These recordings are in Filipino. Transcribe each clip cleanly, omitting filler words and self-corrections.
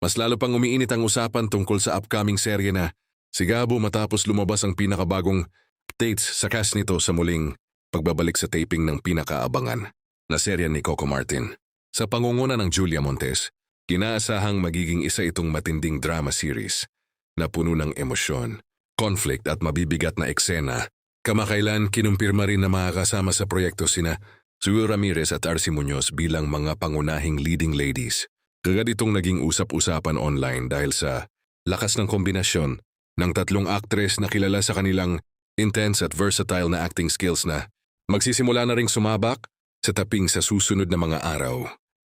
Mas lalo pang umiinit ang usapan tungkol sa upcoming serye na Si Gabo matapos lumabas ang pinakabagong updates sa cast nito sa muling pagbabalik sa taping ng pinakaabangan na serye ni Coco Martin. Sa pangunguna ng Julia Montes, inaasahang magiging isa itong matinding drama series na puno ng emosyon, conflict at mabibigat na eksena. Kamakailan kinumpirma rin na makakasama sa proyekto sina Sue Ramirez at Arcy Muñoz bilang mga pangunahing leading ladies. Kagad itong naging usap-usapan online dahil sa lakas ng kombinasyon ng tatlong aktres na kilala sa kanilang intense at versatile na acting skills na magsisimula na ring sumabak sa taping sa susunod na mga araw.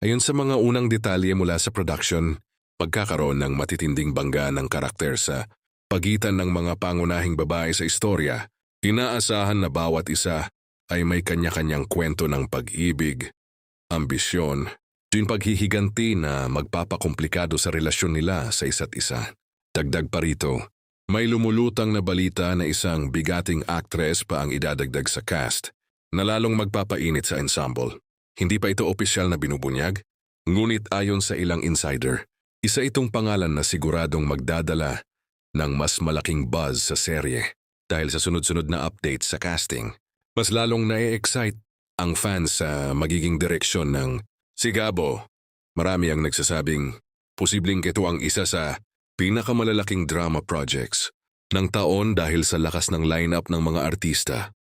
Ayon sa mga unang detalye mula sa production, pagkakaroon ng matitinding bangga ng karakter sa pagitan ng mga pangunahing babae sa istorya, inaasahan na bawat isa ay may kanya-kanyang kwento ng pag-ibig, ambisyon, din paghihiganti na magpapakomplikado sa relasyon nila sa isa't isa. Dagdag pa rito, may lumulutang na balita na isang bigating actress pa ang idadagdag sa cast na lalong magpapainit sa ensemble. Hindi pa ito opisyal na binubunyag, ngunit ayon sa ilang insider, isa itong pangalan na siguradong magdadala ng mas malaking buzz sa serye dahil sa sunod-sunod na updates sa casting. Mas lalong na-excite ang fans sa magiging direksyon ng Si Gabo. Marami ang nagsasabing posibleng ito ang isa sa pinakamalalaking drama projects ng taon dahil sa lakas ng lineup ng mga artista,